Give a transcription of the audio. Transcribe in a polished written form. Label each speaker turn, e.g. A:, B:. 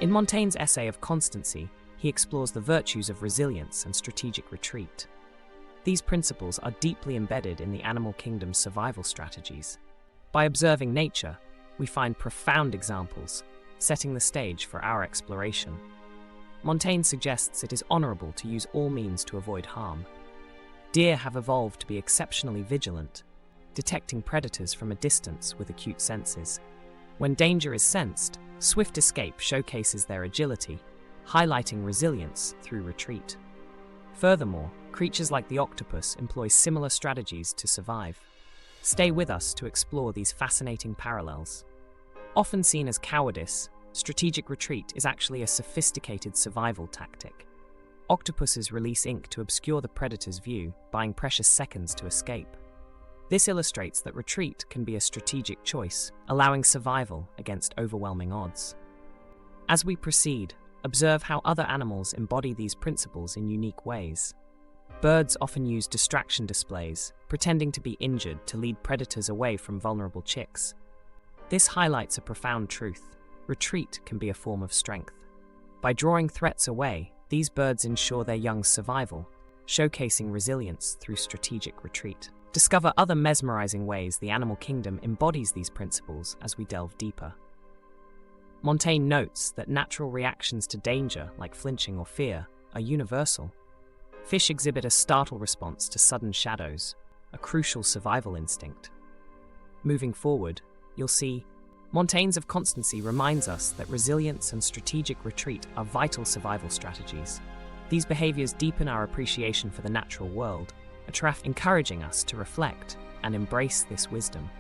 A: In Montaigne's essay of Constancy, he explores the virtues of resilience and strategic retreat. These principles are deeply embedded in the animal kingdom's survival strategies. By observing nature, we find profound examples, setting the stage for our exploration. Montaigne suggests it is honorable to use all means to avoid harm. Deer have evolved to be exceptionally vigilant, detecting predators from a distance with acute senses. When danger is sensed, swift escape showcases their agility, highlighting resilience through retreat. Furthermore, creatures like the octopus employ similar strategies to survive. Stay with us to explore these fascinating parallels. Often seen as cowardice, strategic retreat is actually a sophisticated survival tactic. Octopuses release ink to obscure the predator's view, buying precious seconds to escape. This illustrates that retreat can be a strategic choice, allowing survival against overwhelming odds. As we proceed, observe how other animals embody these principles in unique ways. Birds often use distraction displays, pretending to be injured to lead predators away from vulnerable chicks. This highlights a profound truth: retreat can be a form of strength. By drawing threats away, these birds ensure their young's survival, showcasing resilience through strategic retreat. Discover other mesmerizing ways the animal kingdom embodies these principles as we delve deeper. Montaigne notes that natural reactions to danger, like flinching or fear, are universal. Fish exhibit a startle response to sudden shadows, a crucial survival instinct. Moving forward, you'll see Montaigne's of Constancy reminds us that resilience and strategic retreat are vital survival strategies. These behaviors deepen our appreciation for the natural world, encouraging us to reflect and embrace this wisdom.